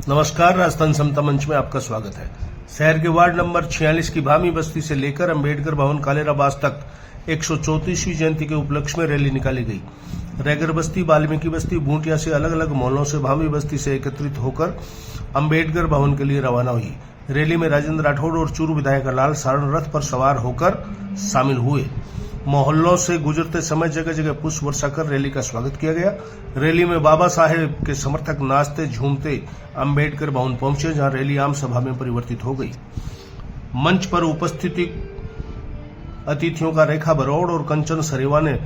नमस्कार, राजस्थान समता मंच में आपका स्वागत है। शहर के वार्ड नंबर 46 की भामी बस्ती से लेकर अंबेडकर भवन कालेराबास तक 134वीं जयंती के उपलक्ष्य में रैली निकाली गई। रैगर बस्ती, वाल्मीकि बस्ती, बूंटिया से अलग अलग मोहल्लों से भामी बस्ती से एकत्रित होकर अंबेडकर भवन के लिए रवाना हुई। रैली में राजेंद्र राठौड़ और चूरू विधायक हरलाल सारण रथ पर सवार होकर शामिल हुए। मोहल्लों से गुजरते समय जगह जगह पुष्प वर्षा कर रैली का स्वागत किया गया। रैली में बाबा साहेब के समर्थक नाचते झूमते अंबेडकर भवन पहुंचे, जहां रैली आम सभा में परिवर्तित हो गई। मंच पर उपस्थित अतिथियों का रेखा बरौड़ और कंचन सरेवा ने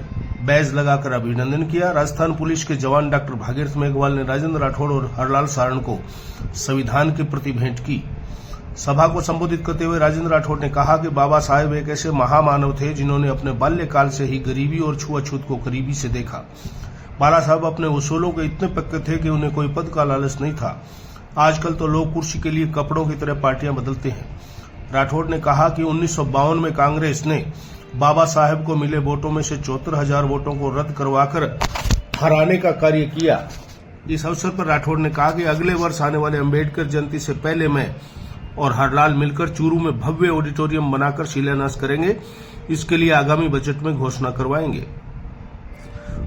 बैज लगाकर अभिनंदन किया। राजस्थान पुलिस के जवान डॉक्टर भागीरथ मेघवाल ने राजेंद्र राठौड़ और हरलाल सारण को संविधान के प्रति भेंट की। सभा को संबोधित करते हुए राजेंद्र राठौड़ ने कहा कि बाबा साहेब एक ऐसे महामानव थे जिन्होंने अपने बाल्यकाल से ही गरीबी और छुआछूत को करीबी से देखा। बाला साहब अपने उसूलों के इतने पक्के थे कि उन्हें कोई पद का लालच नहीं था। आजकल तो लोग कुर्सी के लिए कपड़ों की तरह पार्टियां बदलते हैं। राठौड़ ने कहा कि 1952 में कांग्रेस ने बाबा साहेब को मिले वोटों में से 74,000 वोटों को रद्द करवाकर हराने का कार्य किया। इस अवसर पर राठौड़ ने कहा कि अगले वर्ष आने वाले अंबेडकर जयंती से पहले मैं और हरलाल मिलकर चूरू में भव्य ऑडिटोरियम बनाकर शिलान्यास करेंगे। इसके लिए आगामी बजट में घोषणा करवाएंगे।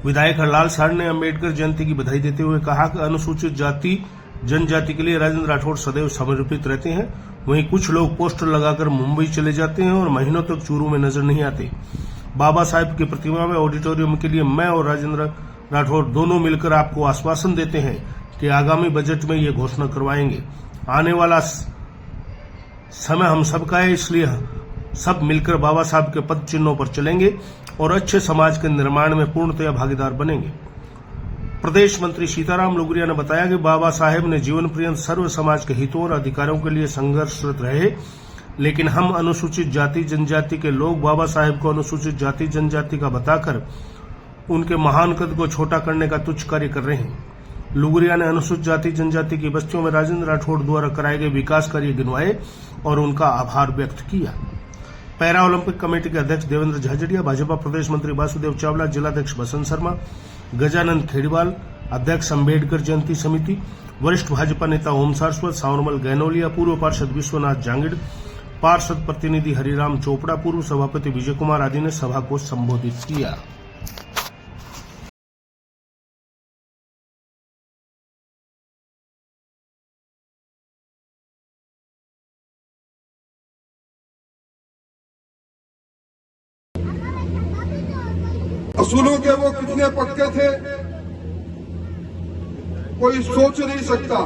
विधायक हरलाल सारण ने अंबेडकर जयंती की बधाई देते हुए कहा कि अनुसूचित जाति जनजाति के लिए राजेंद्र राठौड़ सदैव समर्पित रहते हैं। वहीं कुछ लोग पोस्टर लगाकर मुंबई चले जाते हैं और महीनों तक चूरू में नजर नहीं आते। बाबा साहेब की प्रतिमा में ऑडिटोरियम के लिए मैं और राजेंद्र राठौड़ दोनों मिलकर आपको आश्वासन देते हैं कि आगामी बजट में ये घोषणा करवाएंगे। आने वाला समय हम सबका है, इसलिए सब मिलकर बाबा साहब के पद चिन्हों पर चलेंगे और अच्छे समाज के निर्माण में पूर्णतया भागीदार बनेंगे। प्रदेश मंत्री सीताराम लुगरिया ने बताया कि बाबा साहेब ने जीवन पर्यंत सर्व समाज के हितों और अधिकारों के लिए संघर्षरत रहे, लेकिन हम अनुसूचित जाति जनजाति के लोग बाबा साहेब को अनुसूचित जाति जनजाति का बताकर उनके महान कद को छोटा करने का तुच्छ कार्य कर रहे हैं। लुगरिया ने अनुसूचित जाति जनजाति की बस्तियों में राजेंद्र राठौड़ द्वारा कराए गए विकास कार्य गिनवाए और उनका आभार व्यक्त किया। पैरा ओलंपिक कमेटी के अध्यक्ष देवेंद्र झाझड़िया, भाजपा प्रदेश मंत्री वासुदेव चावला, जिलाध्यक्ष बसंत शर्मा, गजानंद खेड़ीवाल, अध्यक्ष अंबेडकर जयंती समिति, वरिष्ठ भाजपा नेता ओम सारस्वत, सावरमल गैनोलिया, पूर्व पार्षद विश्वनाथ जांगिड़, पार्षद प्रतिनिधि हरिराम चोपड़ा, पूर्व सभापति विजय कुमार आदि ने सभा को संबोधित किया। असूलों के वो कितने पक्के थे, कोई सोच नहीं सकता।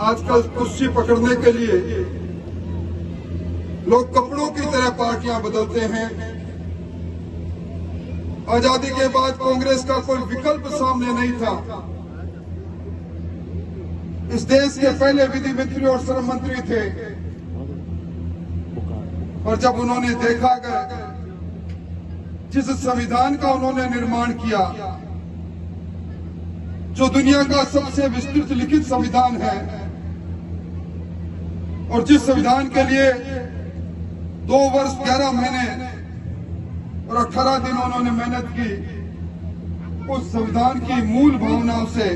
आजकल कुर्सी पकड़ने के लिए लोग कपड़ों की तरह पार्टियां बदलते हैं। आजादी के बाद कांग्रेस का कोई विकल्प सामने नहीं था। इस देश के पहले विधि मंत्री और श्रम मंत्री थे, और जब उन्होंने देखा कि जिस संविधान का उन्होंने निर्माण किया, जो दुनिया का सबसे विस्तृत लिखित संविधान है, और जिस संविधान के लिए 2 वर्ष 11 महीने और 18 दिन उन्होंने मेहनत की, उस संविधान की मूल भावनाओं से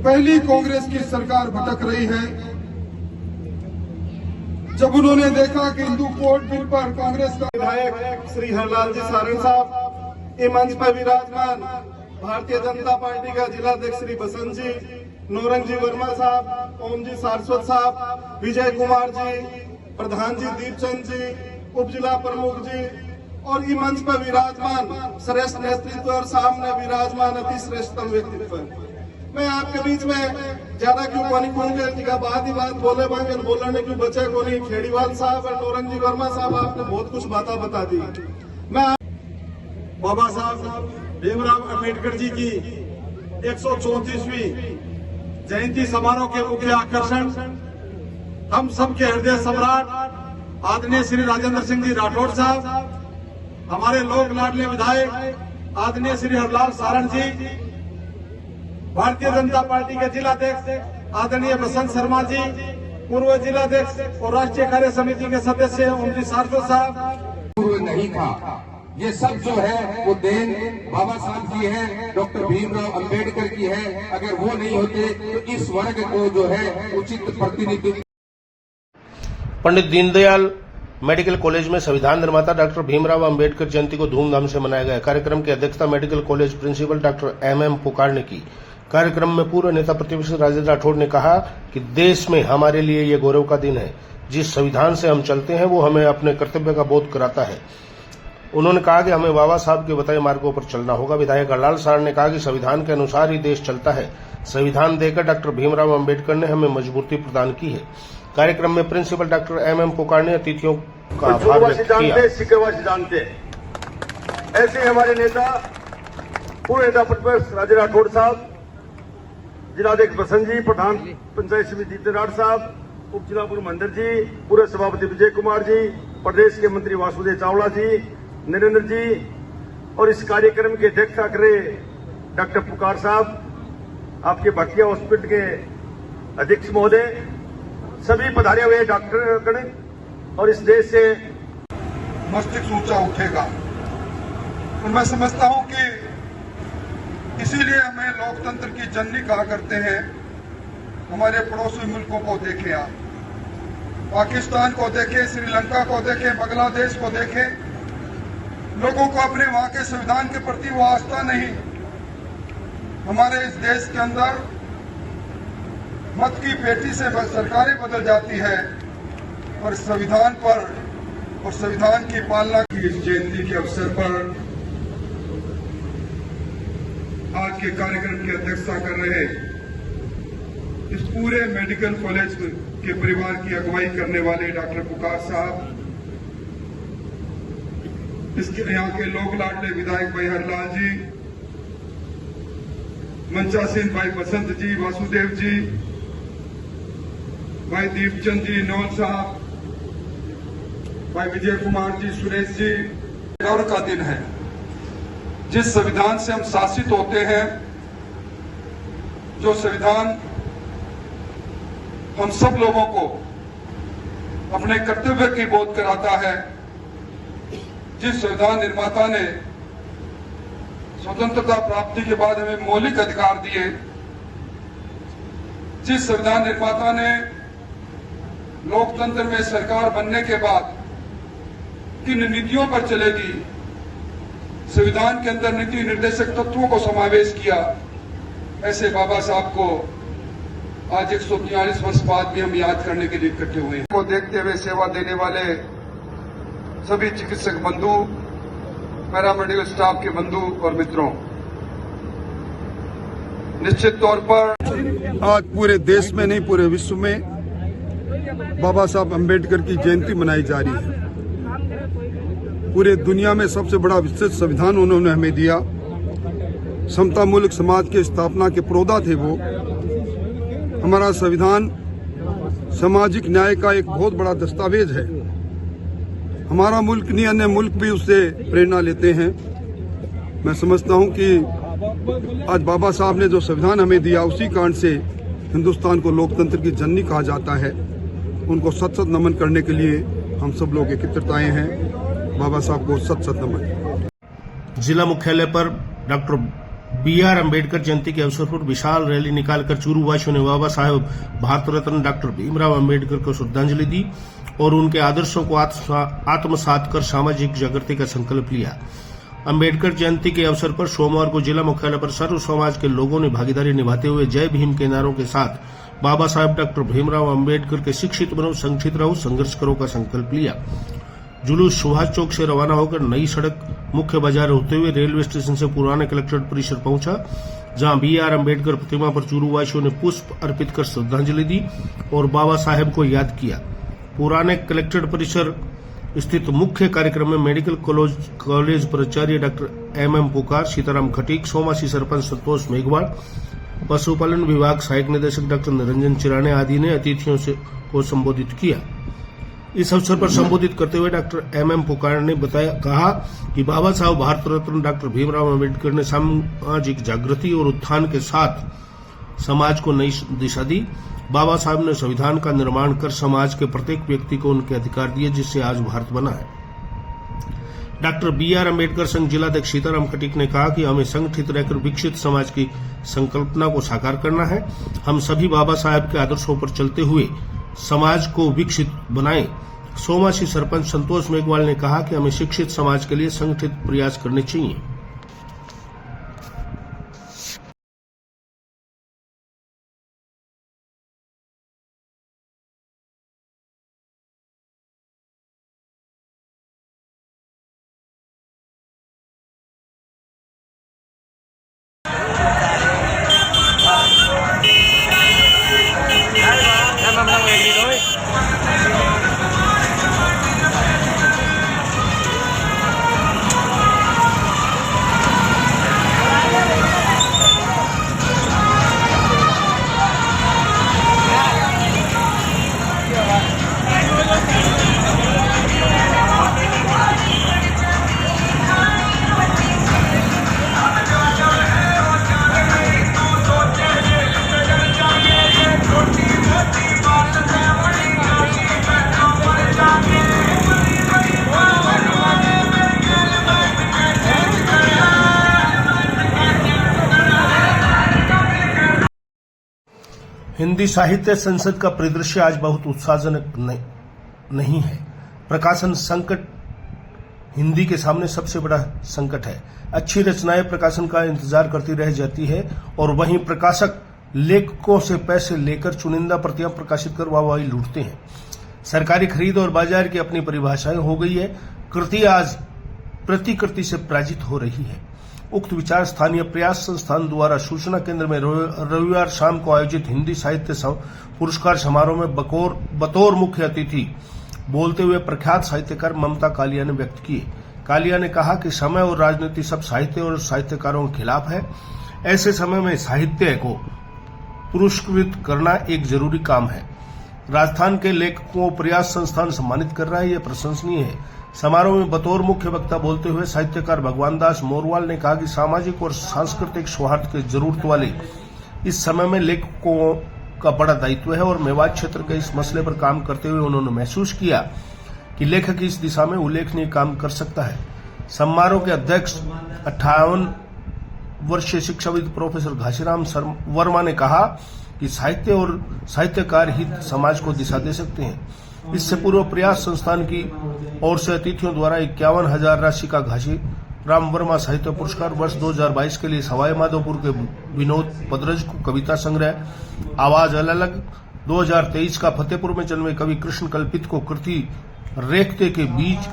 पहली कांग्रेस की सरकार भटक रही है। जब उन्होंने देखा कि हिंदू कोड बिल पर कांग्रेस का विधायक श्री हरलाल जी सारण साहब, ये मंच पर विराजमान भारतीय जनता पार्टी का जिलाध्यक्ष श्री बसंत जी, नौरंग जी वर्मा साहब, ओम जी सारस्वत साहब, विजय कुमार जी, प्रधान जी दीपचंद जी, उप जिला प्रमुख जी, और ये मंच पर विराजमान श्रेष्ठ नेतृत्व और सामने विराजमान अति श्रेष्ठतम व्यक्तित्व। मैं आपके बीच में ज्यादा क्यों पानी कहूंगे, बात ही बात बोले बांगे बोलने क्यों बचे को नहीं। खेड़ीवाल साहब और नौरंग जी वर्मा साहब, आपने बहुत कुछ बातें बता दी। मैं बाबा साहब भीमराव अम्बेडकर जी की 134वीं जयंती समारोह के मुख्य आकर्षण हम सबके हृदय सम्राट आदरणीय श्री राजेंद्र सिंह जी राठौड़ साहब, हमारे लोक लाडले विधायक आदरणीय श्री हरलाल सारण जी, भारतीय जनता पार्टी के जिलाध्यक्ष आदरणीय बसंत शर्मा जी, पूर्व जिलाध्यक्ष और राष्ट्रीय कार्य समिति के सदस्य ओम जी सारस्वत साहब। नहीं था, ये सब जो है वो देन बाबा साहब की है, डॉक्टर भीमराव अंबेडकर की है। अगर वो नहीं होते तो इस वर्ग को जो है उचित प्रतिनिधित्व। पंडित दीनदयाल मेडिकल कॉलेज में संविधान निर्माता डॉक्टर भीमराव अंबेडकर जयंती को धूमधाम से मनाया गया। कार्यक्रम की अध्यक्षता medical college principal doctor M Pukar ने की। कार्यक्रम में पूर्व नेता प्रतिपक्ष राजेंद्र राठौड़ ने कहा कि देश में हमारे लिए ये गौरव का दिन है। जिस संविधान से हम चलते हैं वो हमें अपने कर्तव्य का बोध कराता है। उन्होंने कहा कि हमें बाबा साहब के बताए मार्गों पर चलना होगा। विधायक हरलाल साड़ ने कहा कि संविधान के अनुसार ही देश चलता है। संविधान देकर डॉक्टर भीमराव अंबेडकर ने हमें मजबूती प्रदान की है। कार्यक्रम में प्रिंसिपल डॉक्टर एम पुकार ने अतिथियों का आभार व्यक्त किया। सिक्केवासी जानते ऐसे हमारे नेता पूर्व नेता प्रतिपक्ष राजेंद्र राठौड़ साहब, जिलाध्यक्ष बसंत जी, प्रधान पंचायत समिति जितेंद्र साहब, उप जिला पूर्व मंडल जी, पूर्व सभापति विजय कुमार जी, प्रदेश के मंत्री वासुदेव चावला जी, नरेंद्र जी और इस कार्यक्रम की अध्यक्षता करे डॉक्टर पुकार साहब, आपके भटिया हॉस्पिटल के अध्यक्ष महोदय, सभी पधारे हुए डॉक्टर गण और इस देश से मस्तिष्क ऊंचा उठेगा। और मैं समझता हूं कि इसीलिए हमें लोकतंत्र की जननी कहा करते हैं। हमारे पड़ोसी मुल्कों को देखें, आप पाकिस्तान को देखें, श्रीलंका को देखें, बांग्लादेश को देखें, लोगों को अपने वहां के संविधान के प्रति वो आस्था नहीं। हमारे इस देश के अंदर मत की पेटी से सरकारें बदल जाती है और संविधान पर और संविधान की पालना की इस जयंती के अवसर पर आज के कार्यक्रम की अध्यक्षता कर रहे इस पूरे मेडिकल कॉलेज के परिवार की अगुवाई करने वाले डॉक्टर पुकार साहब, इसके यहाँ के लोक लाडले विधायक भाई हरलाल जी, मंचासीन भाई बसंत जी, वासुदेव जी, भाई दीपचंद जी, नौल साहब, भाई विजय कुमार जी, सुरेश जी, गौरव का दिन है। जिस संविधान से हम शासित होते हैं, जो संविधान हम सब लोगों को अपने कर्तव्य की बोध कराता है, जिस संविधान निर्माता ने स्वतंत्रता प्राप्ति के बाद हमें मौलिक अधिकार दिए, जिस संविधान निर्माता ने लोकतंत्र में सरकार बनने के बाद किन नीतियों पर चलेगी, संविधान के अंदर नीति निर्देशक तत्वों को समावेश किया, ऐसे बाबा साहब को आज 143 वर्ष बाद भी हम याद करने के लिए इकट्ठे हुए हैं। को देखते हुए सेवा देने वाले सभी चिकित्सक बंधु, पैरामेडिकल स्टाफ के बंधु और मित्रों, निश्चित तौर पर आज पूरे देश में नहीं पूरे विश्व में बाबा साहब अंबेडकर की जयंती मनाई जा रही है। पूरे दुनिया में सबसे बड़ा विस्तृत संविधान उन्होंने हमें दिया। समतामूलक समाज की स्थापना के प्रोदा थे वो। हमारा संविधान सामाजिक न्याय का एक बहुत बड़ा दस्तावेज है। हमारा मुल्क नहीं, अन्य मुल्क भी उससे प्रेरणा लेते हैं। मैं समझता हूं कि आज बाबा साहब ने जो संविधान हमें दिया, उसी कारण से हिंदुस्तान को लोकतंत्र की जननी कहा जाता है। उनको सत सत नमन करने के लिए हम सब लोग एकत्रित आए हैं। बाबा साहब को सत सत नमन। जिला मुख्यालय पर डॉक्टर BR अम्बेडकर जयंती के अवसर पर विशाल रैली निकालकर चूरूवासियों ने बाबा साहेब भारत रत्न डॉक्टर भीमराव अम्बेडकर को श्रद्धांजलि दी और उनके आदर्शों को आत्मसात कर सामाजिक जागृति का संकल्प लिया। अम्बेडकर जयंती के अवसर पर सोमवार को जिला मुख्यालय पर सर्व समाज के लोगों ने भागीदारी निभाते हुए जय भीम के नारों के साथ बाबा साहेब डॉक्टर भीमराव अम्बेडकर के शिक्षित बनो, संगठित रहो, संघर्ष करो का संकल्प लिया। जुलूस सुभाष चौक से रवाना होकर नई सड़क मुख्य बाजार होते हुए रेलवे स्टेशन से पुराने कलेक्ट्रेट परिसर पहुंचा, जहां BR अम्बेडकर प्रतिमा पर चूरूवासियों ने पुष्प अर्पित कर श्रद्धांजलि दी और बाबा साहेब को याद किया। पुराने कलेक्ट्रेट परिसर स्थित मुख्य कार्यक्रम में मेडिकल कॉलेज प्राचार्य डॉक्टर MM पुकार, सीताराम खटीक, सोमासी सरपंच संतोष मेघवाल, पशुपालन विभाग सहायक निदेशक डॉक्टर निरंजन चिराने आदि ने अतिथियों को संबोधित किया। इस अवसर पर संबोधित करते हुए डॉक्टर MM पुकार ने कहा कि बाबा साहब भारत रत्न डॉक्टर भीमराव अम्बेडकर ने सामाजिक जागृति और उत्थान के साथ समाज को नई दिशा दी। बाबा साहब ने संविधान का निर्माण कर समाज के प्रत्येक व्यक्ति को उनके अधिकार दिए, जिससे आज भारत बना है। डॉक्टर BR अम्बेडकर संघ जिलाध्यक्ष सीताराम खटीक ने कहा कि हमें संगठित रहकर विकसित समाज की संकल्पना को साकार करना है। हम सभी बाबा साहब के आदर्शों पर चलते हुए समाज को विकसित बनाएं। सोमासी सरपंच संतोष मेघवाल ने कहा कि हमें शिक्षित समाज के लिए संगठित प्रयास करने चाहिए। हिंदी साहित्य संसद का परिदृश्य आज बहुत उत्साहजनक नहीं है। प्रकाशन संकट हिंदी के सामने सबसे बड़ा संकट है। अच्छी रचनाएं प्रकाशन का इंतजार करती रह जाती है और वहीं प्रकाशक लेखकों से पैसे लेकर चुनिंदा प्रतियां प्रकाशित कर वाहवाही लूटते हैं। सरकारी खरीद और बाजार की अपनी परिभाषाएं हो गई है। कृति आज प्रतिकृति से पराजित हो रही है। उक्त विचार स्थानीय प्रयास संस्थान द्वारा सूचना केंद्र में रविवार शाम को आयोजित हिंदी साहित्य पुरस्कार समारोह में बतौर मुख्य अतिथि बोलते हुए प्रख्यात साहित्यकार ममता कालिया ने व्यक्त किए। कालिया ने कहा कि समय और राजनीति सब साहित्य और साहित्यकारों के खिलाफ है। ऐसे समय में साहित्य को पुरस्कृत करना एक जरूरी काम है। राजस्थान के लेखकों प्रयास संस्थान सम्मानित कर रहा है, यह प्रशंसनीय है। समारोह में बतौर मुख्य वक्ता बोलते हुए साहित्यकार भगवान दास मोरवाल ने कहा कि सामाजिक और सांस्कृतिक सौहार्द की जरूरत वाले इस समय में लेखकों का बड़ा दायित्व है और मेवात क्षेत्र के इस मसले पर काम करते हुए उन्होंने महसूस किया कि लेखक इस दिशा में उल्लेखनीय काम कर सकता है। समारोह के अध्यक्ष 58 वर्षीय शिक्षाविद प्रोफेसर घासीराम वर्मा ने कहा कि साहित्य और साहित्यकार ही समाज को दिशा दे सकते हैं। इससे पूर्व प्रयास संस्थान की ओर से अतिथियों द्वारा 51,000 राशि का घासीराम वर्मा साहित्य पुरस्कार वर्ष 2022 के लिए सवाई माधोपुर के विनोद पदरज को कविता संग्रह आवाज अलग 2023 का फतेहपुर में जन्मे कवि कृष्ण कल्पित को कृति रेखते के बीज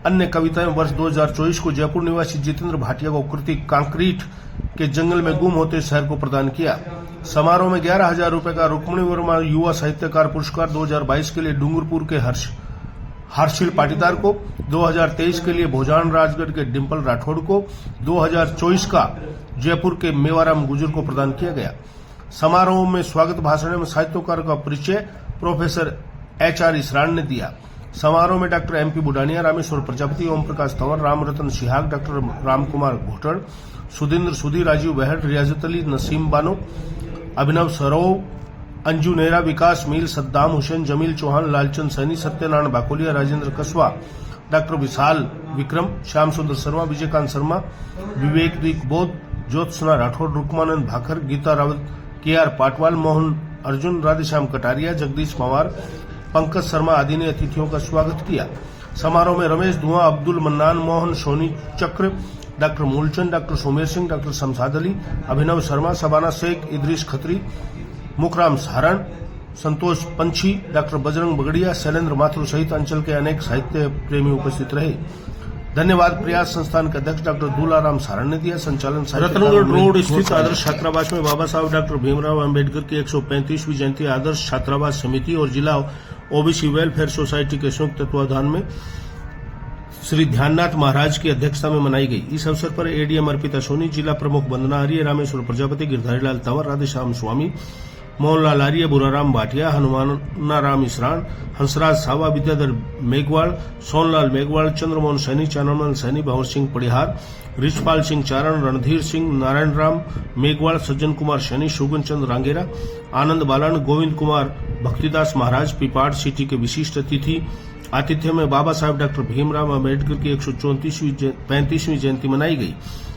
अन्य कविताएं वर्ष 2024 को जयपुर निवासी जितेंद्र भाटिया को कृति कांक्रीट के जंगल में गुम होते शहर को प्रदान किया। समारोह में 11,000 रुपए का रुक्मणी वर्मा युवा साहित्यकार पुरस्कार 2022 के लिए डूंगरपुर के हर्षिल पाटीदार को, 2023 के लिए भोजान राजगढ़ के डिम्पल राठौड़ को, 2024 का जयपुर के मेवाराम गुजर को प्रदान किया गया। समारोह में स्वागत भाषण में साहित्यकार का परिचय प्रोफेसर HR इसरान ने दिया। समारोह में doctor MP Budania, Rameshwar Prajapati, Om Prakash Tanwar, Ramratan Sihag, doctor Ramkumar घोटड़, Sudhindra सुधी, राजीव बहड़, रियाजत अली, नसीम बानो, अभिनव सरोव, अंजू नेहरा, विकास मील, सद्दाम हुसैन, जमील चौहान, लालचंद सैनी, सत्यनारायण बाकोलिया, राजेंद्र कसवा, डॉक्टर विशाल विक्रम, श्याम सुंदर शर्मा, विजयकांत शर्मा, विवेक द्विक बोध, ज्योत्सना राठौड़, रुकमानंद भाकर, गीता रावत, KR पाटवाल, मोहन अर्जुन, राधेश्याम कटारिया, जगदीश पवार, पंकज शर्मा आदि ने अतिथियों का स्वागत किया। समारोह में रमेश धुआं, Abdul mannan, Mohan Soni Chakra, doctor Moolchand, doctor Somesh Singh, doctor Shamshad Ali, Abhinav Sharma, Shabana Sheikh, Idris Khatri, Mukhram Saharan, Santosh Panchhi, doctor Bajrang Bagadia, Shailendra Mathur सहित अंचल के अनेक साहित्य प्रेमी उपस्थित रहे। धन्यवाद प्रयास संस्थान के अध्यक्ष डॉक्टर दूलाराम सारण ने दिया। संचालन रतनगढ़ रोड स्थित आदर्श छात्रावास में बाबा साहब डॉक्टर भीमराव अंबेडकर की 135वीं जयंती आदर्श छात्रावास समिति और जिला OBC वेलफेयर सोसाइटी के संयुक्त तत्वावधान में श्री ध्याननाथ महाराज की अध्यक्षता में मनाई गई। इस अवसर पर ADM अर्पिता सोनी, जिला प्रमुख वंदना आर्य, रामेश्वर प्रजापति, गिरधारीलाल तंवर, राधेश्याम स्वामी, मोहनलाल आर्य, बुराराम भाटिया, हनुमानाराम इसरान, हंसराज सावा, विद्याधर मेघवाल, सोनलाल मेघवाल, चंद्रमोहन सैनी, चानमल सैनी, भंवर सिंह पड़िहार, रिचपाल सिंह चारण, रणधीर सिंह, नारायण राम मेघवाल, सज्जन कुमार सैनी, शुगन चंद रांगेरा, आनंद बालन, गोविंद कुमार भक्तिदास महाराज, पिपाड़ सिटी के विशिष्ट अतिथि आतिथ्य में बाबा साहेब डॉक्टर भीमराव अम्बेडकर की 135वीं जयंती मनाई गई।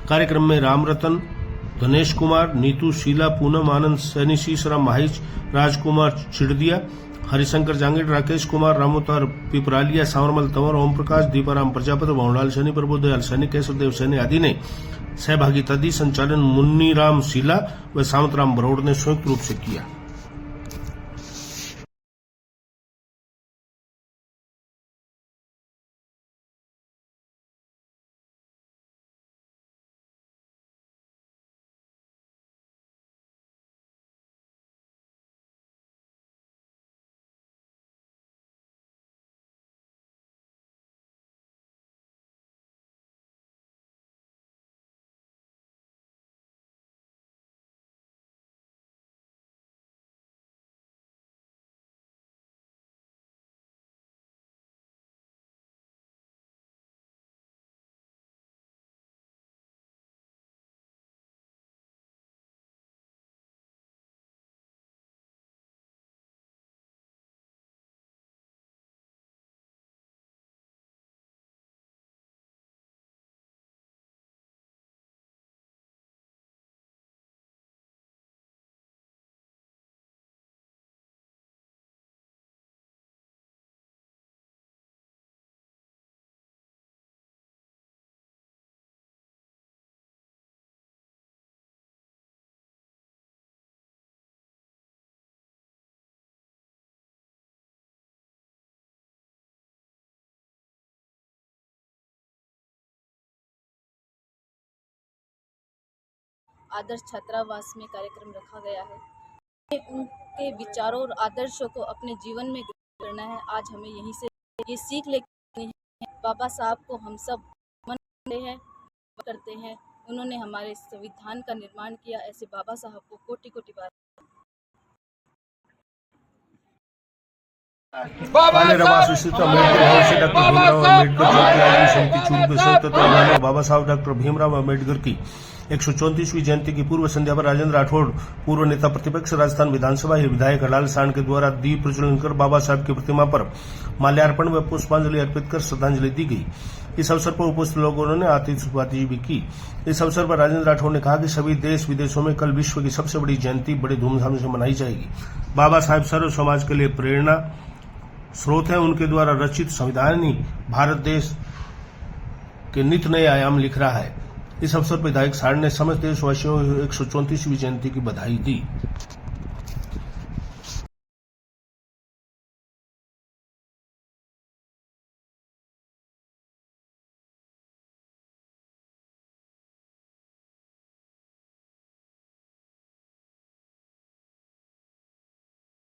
कार्यक्रम में राम रतन, धनेश कुमार, नीतू, शीला, पूनम, आनंद, सैनी, शीशराम माहिच, राजकुमार चिड़दिया, हरिशंकर जांगीर, राकेश कुमार, रामोतार पिपरालिया, सांवरमल तंवर, ओम प्रकाश, दीपाराम प्रजापति, भावलाल सैनी, प्रभुदयाल सैनी, केशवदेव सैनी आदि ने सहभागिता दी। संचालन मुन्नीराम शीला व सावंतराम बरोड़ ने संयुक्त रूप से किया। आदर्श छात्रावास में कार्यक्रम रखा गया है। उनके विचारों और आदर्शों को अपने जीवन में ग्रहण करना है। आज हमें यहीं से ये सीख लेनी है। बाबा साहब को हम सब करते हैं। उन्होंने हमारे संविधान का निर्माण किया। ऐसे बाबा साहब को कोटि कोटि बार कालेराबाद स्थित अम्बेडकर भवन से डॉक्टर भीमराव अम्बेडकर जयंती आयोजन समिति चूरू के संयुक्त तत्वावधान में बाबा साहब डॉक्टर भीमराव अम्बेडकर की 134वीं जयंती की पूर्व संध्या पर राजेंद्र राठौड़, पूर्व नेता प्रतिपक्ष राजस्थान विधानसभा विधायक हलाल सांड के द्वारा दीप प्रज्वलन कर बाबा साहब की प्रतिमा पर माल्यार्पण व पुष्पांजलि अर्पित कर श्रद्धांजलि दी गई। इस अवसर पर उपस्थित लोगों ने आतिशबाजी भी की। इस अवसर पर राजेंद्र राठौड़ ने कहा कि सभी देश विदेशों में कल विश्व की सबसे बड़ी जयंती बड़े धूमधाम से मनाई जाएगी। बाबा साहब सर्व समाज के लिए प्रेरणा स्रोत है। उनके द्वारा रचित संविधान ही भारत देश के नित नए आयाम लिख रहा है। इस अवसर पर विधायक सांड ने समस्त देशवासियों को 134वीं जयंती की बधाई दी।